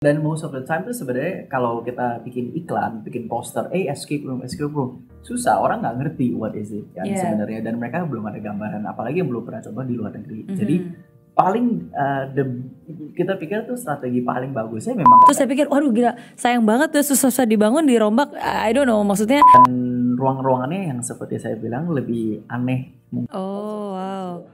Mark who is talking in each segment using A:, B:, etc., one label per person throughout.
A: Dan most of the time tuh sebenarnya kalau kita bikin iklan, bikin poster, escape room, susah, orang nggak ngerti what is it kan sebenarnya, dan mereka belum ada gambaran, apalagi yang belum pernah coba di luar negeri. Jadi paling kita pikir tuh strategi paling bagusnya memang.
B: Terus saya pikir, waduh gila, sayang banget tuh susah-susah dibangun, dirombak, I don't know maksudnya.
A: Dan ruang-ruangannya yang seperti saya bilang lebih aneh.
B: Oh wow.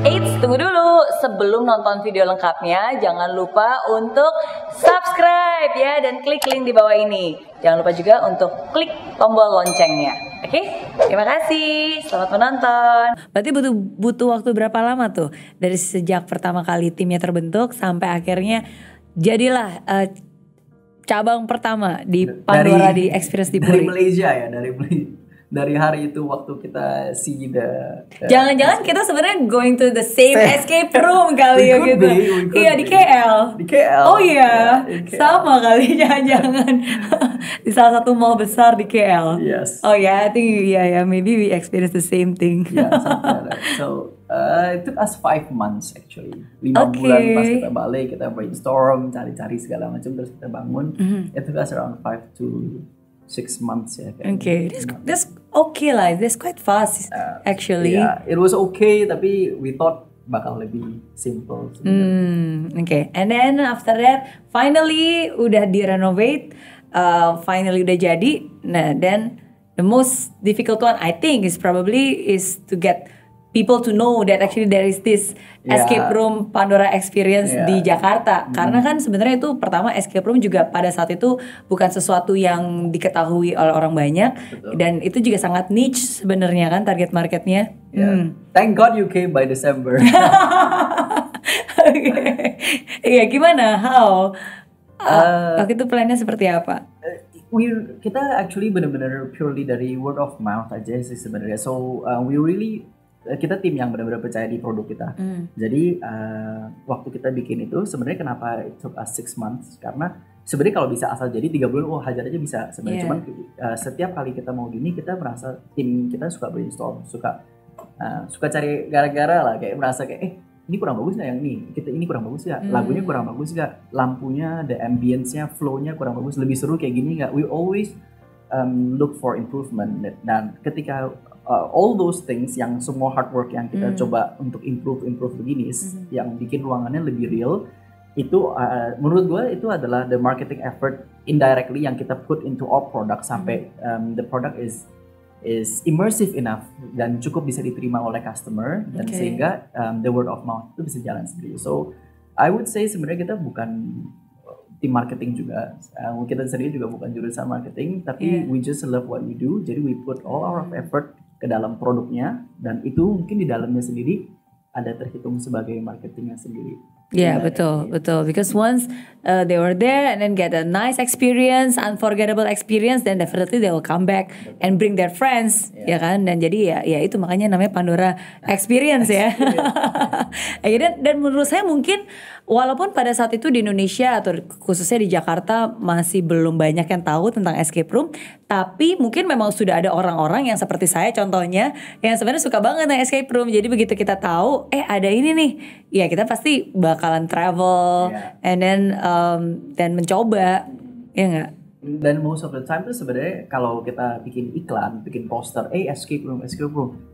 B: Eits, tunggu dulu. Sebelum nonton video lengkapnya, jangan lupa untuk subscribe ya dan klik link di bawah ini. Jangan lupa juga untuk klik tombol loncengnya. Oke? Terima kasih. Selamat menonton. Berarti butuh waktu berapa lama tuh dari sejak pertama kali timnya terbentuk sampai akhirnya jadilah cabang pertama di Pandora di Experience di Puri.
A: Dari Malaysia ya, dari hari itu waktu kita see
B: Jangan-jangan kita sebenarnya going to the same escape room kali ya gitu. Iya di KL.
A: Di KL.
B: Oh iya, sama kali jangan-jangan di salah satu mall besar di KL.
A: Yes.
B: Oh ya, I think maybe we experience the same thing.
A: Yeah, something like that. So it took us 5 months actually. 5 bulan pas kita balik, kita brainstorm, cari-cari segala macam, terus kita bangun. It took us around 5 to 6 months ya.
B: Okay, that's okay lah. That's quite fast actually.
A: Yeah, it was okay, tapi we thought bakal lebih simple.
B: Okay, and then after that, finally udah di-renovate, finally udah jadi. Nah, then the most difficult one I think is to get people to know that actually there is this escape room Pandora Experience di Jakarta. Karena kan sebenarnya itu pertama escape room juga pada saat itu bukan sesuatu yang diketahui oleh orang banyak. Dan itu juga sangat niche sebenarnya kan target marketnya.
A: Thank God you came by December.
B: Iya, gimana? How? Waktu itu plannya seperti apa?
A: Kita actually benar-benar purely dari word of mouth aja sih sebenarnya. So kita tim yang benar-benar percaya di produk kita. Jadi waktu kita bikin itu sebenarnya kenapa it took us 6 months, karena sebenarnya kalau bisa asal jadi 3 bulan hajar aja bisa sebenarnya. Cuman setiap kali kita mau gini kita merasa tim kita suka brainstorm, suka cari gara-gara lah, kayak merasa kayak ini kurang bagus nggak yang ini kurang bagus nggak, lagunya kurang bagus nggak, lampunya, the ambience-nya, flow-nya kurang bagus, lebih seru kayak gini nggak. We always look for improvement, dan ketika all those things yang semua hard work yang kita coba untuk improve begini, yang bikin ruangannya lebih real, itu menurut gue itu adalah the marketing effort indirectly yang kita put into our product sampai the product is immersive enough dan cukup bisa diterima oleh customer, dan sehingga the word of mouth itu bisa jalan sendiri. So I would say sebenarnya kita bukan tim marketing juga, kita sendiri juga bukan jurusan marketing, tapi we just love what we do. Jadi we put all our effort ke dalam produknya, dan itu mungkin di dalamnya sendiri ada terhitung sebagai marketingnya sendiri.
B: Yeah, betul. Because once they were there and then get a nice experience, unforgettable experience, then definitely they will come back and bring their friends, ya kan? Dan jadi ya itu makanya namanya Pandora Experience ya. Dan menurut saya mungkin walaupun pada saat itu di Indonesia atau khususnya di Jakarta masih belum banyak yang tahu tentang escape room, tapi mungkin memang sudah ada orang-orang yang seperti saya contohnya yang sebenarnya suka banget dengan escape room. Jadi begitu kita tahu ada ini nih, ya kita pasti bakalan travel and then dan mencoba, ya nggak?
A: Dan most of the time tuh sebenarnya kalau kita bikin iklan, bikin poster, escape room,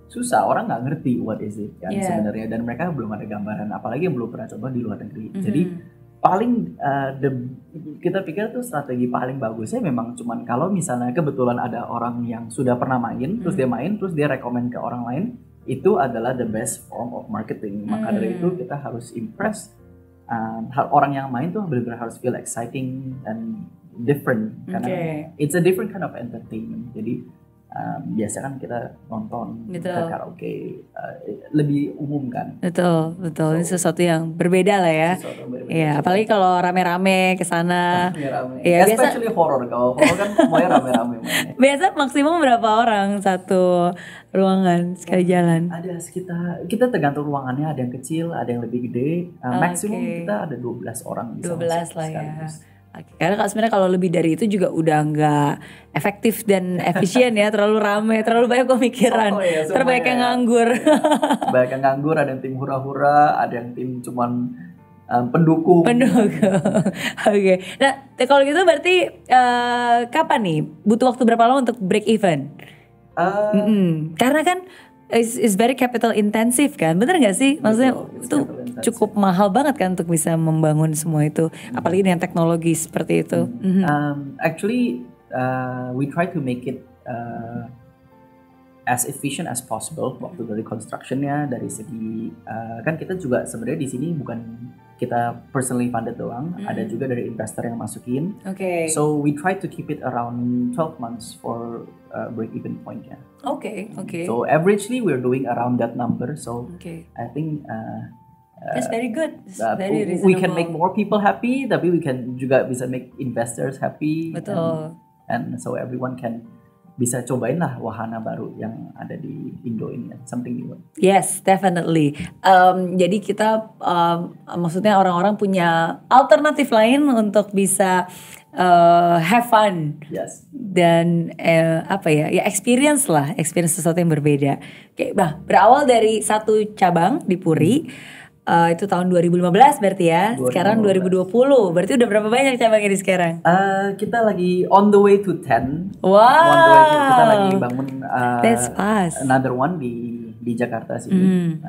A: susah, orang nggak ngerti what is it kan sebenarnya, dan mereka belum ada gambaran, apalagi yang belum pernah coba di luar negeri. Jadi paling kita pikir tuh strategi paling bagusnya memang cuman kalau misalnya kebetulan ada orang yang sudah pernah main, terus dia rekomend ke orang lain, itu adalah the best form of marketing. Maka dari itu kita harus impress orang yang main tuh benar-benar harus feel exciting and different, karena it's a different kind of entertainment. Jadi biasa kan kita nonton ke karaoke lebih umum kan.
B: Betul. Ini sesuatu yang berbeda lah ya. Iya, apalagi kalau rame-rame ke sana.
A: Ya, especially horror. Kalau horror kan semuanya rame-rame.
B: Biasa maksimum berapa orang satu ruangan sekali jalan?
A: Ada sekitar, kita tergantung ruangannya, ada yang kecil, ada yang lebih gede. Maksimum kita ada 12 orang bisa
B: 12 lah ya. Karena sebenarnya kalau lebih dari itu juga udah nggak efektif dan efisien ya, terlalu rame, terlalu banyak pemikiran, terbanyak yang nganggur.
A: Banyak yang nganggur, ada yang tim hura-hura, ada yang tim cuman pendukung.
B: Oke. Nah kalau gitu berarti kapan nih? Butuh waktu berapa lama untuk break even? Karena kan is very capital intensive kan, bener nggak sih? Maksudnya itu cukup mahal banget kan untuk bisa membangun semua itu, apalagi dengan teknologi seperti itu.
A: Actually, we try to make it as efficient as possible waktu dari constructionnya, dari segi kan kita juga sebenarnya di sini bukan kita personally funded doang, ada juga dari investor yang masukin. So we try to keep it around 12 months for break even point-nya. So averagely we're doing around that number. So I think
B: that's very good. Very reasonable.
A: We can make more people happy, tapi we can juga bisa make investors happy.
B: Betul.
A: And so everyone can bisa cobain lah wahana baru yang ada di Indo ini, something new.
B: Yes, definitely. Jadi kita maksudnya orang-orang punya alternatif lain untuk bisa have fun.
A: Yes.
B: Dan experience sesuatu yang berbeda. Berawal dari satu cabang di Puri. Itu tahun 2015 berarti ya. 2015. Sekarang 2020. Berarti udah berapa banyak cabang ini sekarang?
A: Kita lagi on the way to 10.
B: Wow.
A: On the way to, kita lagi bangun
B: that's fast.
A: Another one di Jakarta sini.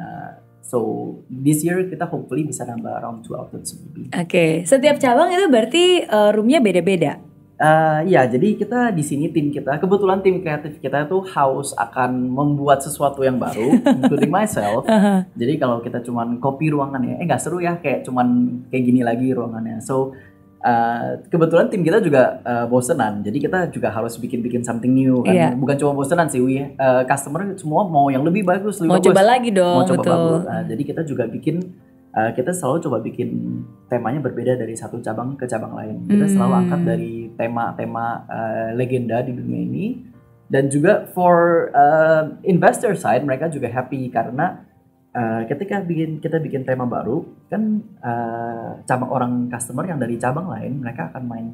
A: So this year kita hopefully bisa nambah around 2 outlets lebih.
B: Setiap cabang itu berarti roomnya beda-beda?
A: Ya, jadi kita di sini tim kita, kebetulan tim kreatif kita tuh haus akan membuat sesuatu yang baru, including myself. Jadi kalau kita cuman copy ruangannya, nggak seru ya, kayak gini lagi ruangannya. So kebetulan tim kita juga bosenan, jadi kita juga harus bikin something new. Kan? Bukan cuma bosenan sih, customer semua mau yang lebih bagus,
B: mau coba lagi dong.
A: Mau coba bagus. Jadi kita juga kita selalu coba bikin temanya berbeda dari satu cabang ke cabang lain. Kita selalu angkat dari tema-tema legenda di dunia ini, dan juga for investor side mereka juga happy karena ketika kita bikin tema baru kan cabang orang customer yang dari cabang lain mereka akan main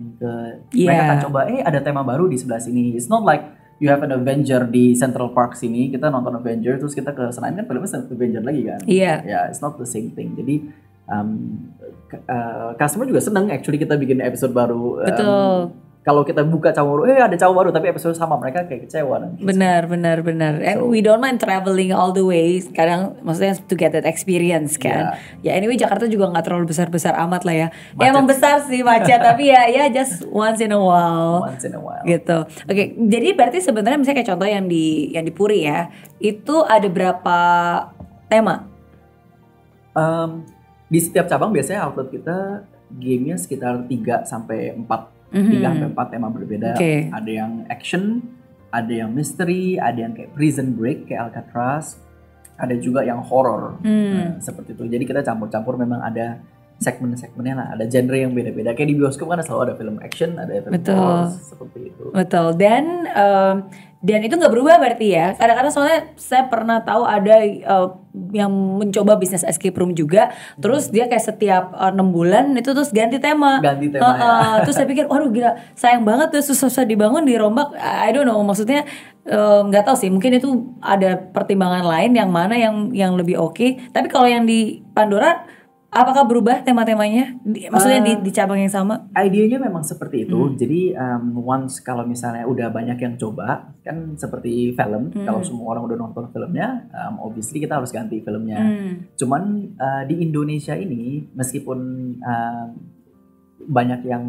A: mereka akan coba ada tema baru di sebelah sini. It's not like you have an Avenger di Central Park sini, kita nonton Avenger terus kita ke Senayan kan filmnya Avenger lagi kan. It's not the same thing. Jadi customer juga seneng actually kita bikin episode baru.
B: Betul.
A: Kalau kita buka cabang baru, ada cabang baru tapi episode sama, mereka kayak kecewa nanti.
B: Benar. And we don't mind traveling all the way. Kadang maksudnya to get that experience kan. Ya anyway Jakarta juga nggak terlalu besar-besar amat lah ya. Ya emang besar sih macet tapi ya just once in a while. Gitu. Jadi berarti sebenarnya misalnya kayak contoh yang di Puri ya, itu ada berapa tema?
A: Di setiap cabang biasanya outlet kita gamenya sekitar 3 sampai 4. 3 sampai 4 tema berbeda. Ada yang action, ada yang mystery, ada yang kayak prison break kayak Alcatraz, ada juga yang horror. Seperti itu. Jadi kita campur-campur, memang ada segmen-segmennya lah, ada genre yang beda-beda. Kayak di bioskop kan selalu ada film action, ada film horror, seperti itu.
B: Betul. Dan itu nggak berubah berarti ya. Kadang-kadang soalnya saya pernah tahu ada yang mencoba bisnis escape room juga, terus dia kayak setiap 6 bulan itu terus ganti tema. Terus saya pikir, waduh gila, sayang banget tuh, susah-susah dibangun, dirombak. I don't know, maksudnya nggak tahu sih, mungkin itu ada pertimbangan lain yang mana yang lebih oke. Tapi kalau yang di Pandora, apakah berubah tema-temanya? Maksudnya di cabang yang sama?
A: Idenya memang seperti itu. Jadi once kalau misalnya udah banyak yang coba, kan seperti film. Kalau semua orang udah nonton filmnya, obviously kita harus ganti filmnya. Cuman di Indonesia ini, meskipun banyak yang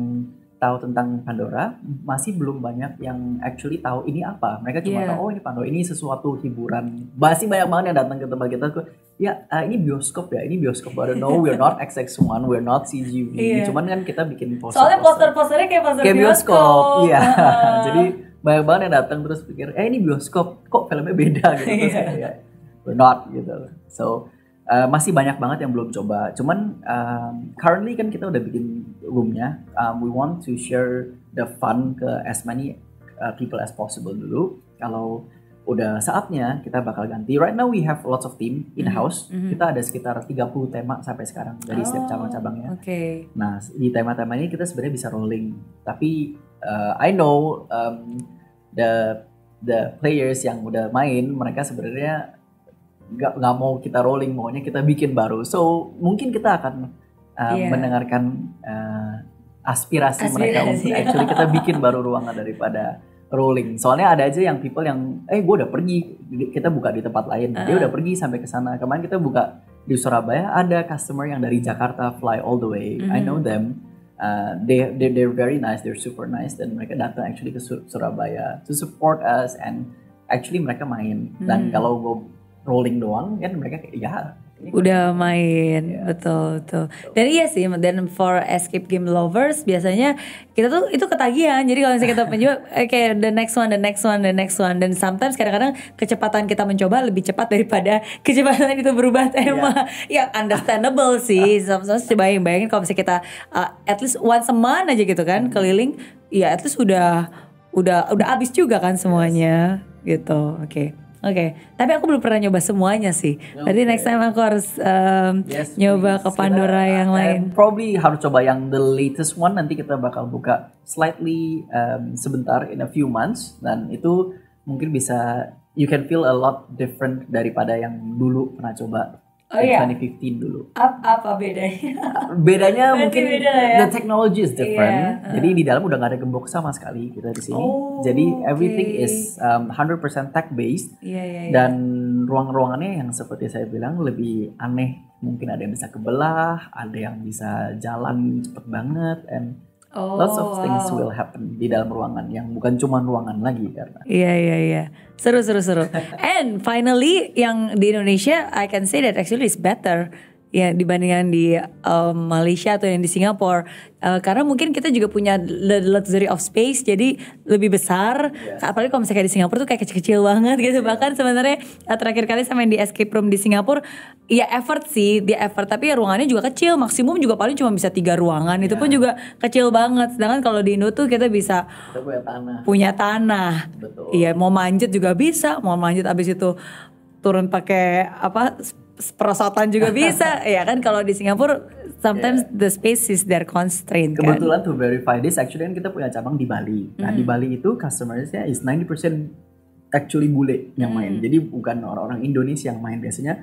A: tahu tentang Pandora, masih belum banyak yang actually tahu ini apa. Mereka cuma tahu, ini Pandora, ini sesuatu hiburan. Masih banyak banget yang datang ke tempat kita, ini bioskop ya, ini bioskop baru. No, we're not XX1, we're not CGV. Cuman kan kita bikin poster.
B: Soalnya poster-posternya kayak poster bioskop.
A: Iya. Jadi banyak banget yang datang terus pikir, ini bioskop, kok filmnya beda gitu. Terus kayak, we're not gitu. So masih banyak banget yang belum coba. Cuman currently kan kita udah bikin roomnya. We want to share the fun ke as many people as possible dulu. Kalau udah saatnya kita bakal ganti. Right now we have lots of team in house. Kita ada sekitar 30 tema sampai sekarang dari setiap cabang-cabangnya. Nah, di tema-tema ini kita sebenarnya bisa rolling. Tapi I know the players yang udah main, mereka sebenarnya nggak mau kita rolling, maunya kita bikin baru. So mungkin kita akan mendengarkan aspirasi mereka untuk actually kita bikin baru ruangan daripada rolling. Soalnya ada aja yang people yang gue udah pergi, kita buka di tempat lain, dia udah pergi sampai ke sana. Kemarin kita buka di Surabaya, ada customer yang dari Jakarta fly all the way. I know them. They're very nice, they're super nice, dan mereka datang actually ke Surabaya to support us, and actually mereka main. Dan kalau gue rolling doang kan mereka kayak
B: udah main, betul. Dan iya sih, dan for escape game lovers biasanya kita tuh itu ketagihan. Jadi kalau misalnya kita mencoba, kayak the next one, dan sometimes kadang-kadang kecepatan kita mencoba lebih cepat daripada kecepatan itu berubah tema. Ya understandable sih. Sometimes bayangin kalau misalnya kita at least once a month aja gitu kan keliling, ya at least udah habis juga kan semuanya gitu. Oke, tapi aku belum pernah nyoba semuanya sih. Berarti next time aku harus nyoba ke Pandora yang lain.
A: Probably harus coba yang the latest one. Nanti kita bakal buka slightly sebentar in a few months, dan itu mungkin bisa you can feel a lot different daripada yang dulu pernah coba. 2015 dulu.
B: Apa bedanya?
A: Bedanya mungkin the technology is different. Jadi di dalam udah gak ada gembok sama sekali kita di sini. Jadi everything is 100% tech based. Dan ruang-ruangannya yang seperti saya bilang lebih aneh. Mungkin ada yang bisa kebelah, ada yang bisa jalan cepet banget, and lots of things will happen di dalam ruangan yang bukan cuma ruangan lagi karena.
B: Iya. Seru. And finally yang di Indonesia I can say that actually is better ya dibandingkan di Malaysia atau yang di Singapura, karena mungkin kita juga punya the luxury of space, jadi lebih besar. Apalagi kalau misalnya di Singapura tuh kayak kecil-kecil banget gitu. Bahkan sebenarnya terakhir kali sama yang di escape room di Singapura, ya effort, tapi ruangannya juga kecil, maksimum juga paling cuma bisa 3 ruangan, itu pun juga kecil banget. Sedangkan kalau di Indo tuh kita bisa punya tanah. Iya, mau manjat juga bisa, mau manjat abis itu turun pakai perosotan juga bisa. Ya kan, kalau di Singapura sometimes the space is their constraint.
A: Kebetulan to verify this, actually kan kita punya cabang di Bali. Nah di Bali itu customersnya is 90% actually bule yang main. Jadi bukan orang-orang Indonesia yang main biasanya.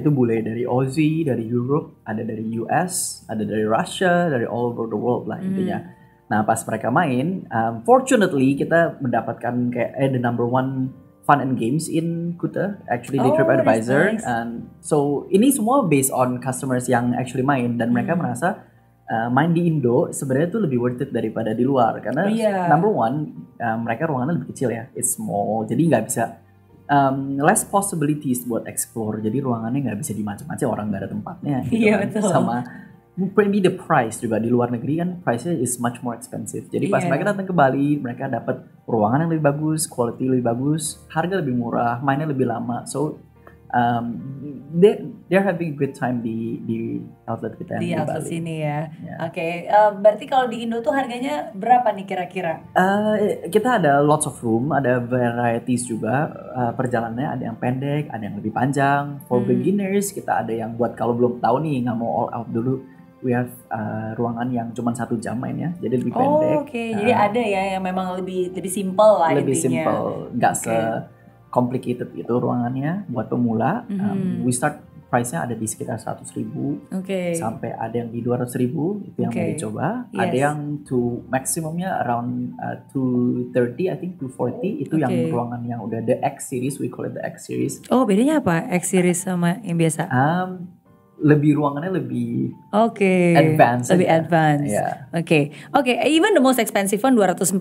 A: Itu bule dari Aussie, dari Europe, ada dari US, ada dari Russia, dari all over the world lah intinya. Nah pas mereka main, fortunately kita mendapatkan kayak the number one fun and games in Kuta, actually di TripAdvisor. Nice. And so ini semua based on customers yang actually main, dan mereka merasa main di Indo sebenarnya tuh lebih worth it daripada di luar, karena number one mereka ruangannya lebih kecil ya, it's small, jadi nggak bisa less possibilities buat explore, jadi ruangannya nggak bisa dimacam-macam, orang nggak ada tempatnya gitu.
B: Betul.
A: Sama maybe the price juga di luar negeri kan price-nya is much more expensive. Jadi pas mereka datang ke Bali, mereka dapat ruangan yang lebih bagus, quality lebih bagus, harga lebih murah, mainnya lebih lama. So they're having a good time di outlet kita
B: di
A: yang di
B: outlet
A: Bali.
B: sini ya. Oke. Berarti kalau di Indo tuh harganya berapa nih kira-kira?
A: Kita ada lots of room, ada varieties juga. Perjalanannya ada yang pendek, ada yang lebih panjang. For beginners kita ada yang buat kalau belum tahu nih nggak mau all out dulu. We have ruangan yang cuma 1 jam mainnya, jadi lebih pendek.
B: Jadi ada ya yang memang lebih simple lah
A: lebih
B: intinya.
A: Simple, nggak se-complicated itu ruangannya buat pemula. We start price-nya ada di sekitar 100.000 sampai ada yang di 200.000, itu yang mau dicoba. Ada yang to maximumnya around 230, I think 240, itu yang ruangan yang udah the X series, we call it the X series.
B: Oh, bedanya apa X series sama yang biasa?
A: Ruangannya lebih advance.
B: Lebih advance. Oke. Even the most expensive one 240.000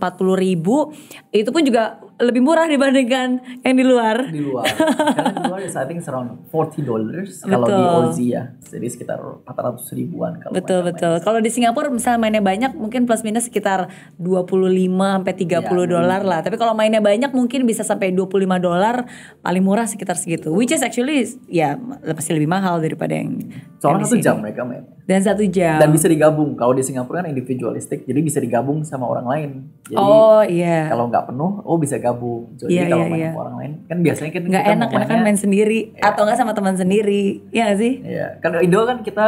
B: itu pun juga lebih murah dibandingkan yang di luar.
A: Karena di luar I think around $40 kalau di Aussie ya. Jadi sekitar 400 ribuan kalau.
B: Betul. Kalau di Singapura misalnya mainnya banyak mungkin plus minus sekitar 25 sampai $30 lah. Tapi kalau mainnya banyak mungkin bisa sampai $25, paling murah sekitar segitu. Which is actually ya pasti lebih mahal daripada yang
A: Soalnya
B: di
A: 1
B: sini.
A: jam mereka main.
B: Dan 1 jam.
A: Dan bisa digabung. Kalau di Singapura kan individualistik, jadi bisa digabung sama orang lain. Jadi
B: Oh iya.
A: kalau nggak penuh, bisa gabung. Jadi
B: Iya,
A: kalau
B: iya,
A: main
B: iya.
A: sama orang lain, kan biasanya kan
B: Nggak
A: kita
B: enak,
A: mau
B: enak kan main sendiri atau nggak sama teman sendiri, ya nggak sih?
A: Iya, kan Indo kan kita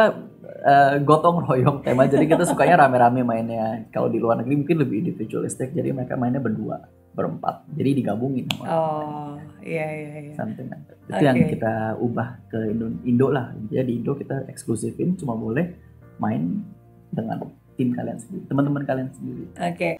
A: gotong royong tema, jadi kita sukanya rame-rame mainnya. Kalau di luar negeri mungkin lebih individualistik, jadi mereka mainnya berdua, berempat, jadi digabungin sama orang lain.
B: Oh iya iya iya.
A: Something like that. Itu yang kita ubah ke Indo lah. Jadi di Indo kita eksklusifin cuma boleh main dengan tim kalian sendiri, teman-teman kalian sendiri.
B: Oke.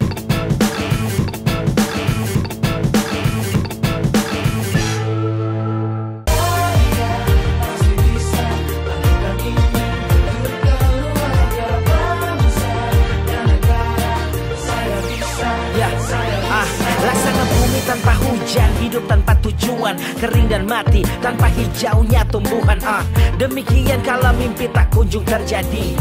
C: Laksana bumi tanpa hujan, hidup tanpa tujuan, kering dan mati tanpa hijaunya tumbuhan. Demikian kalau mimpi tak kunjung terjadi.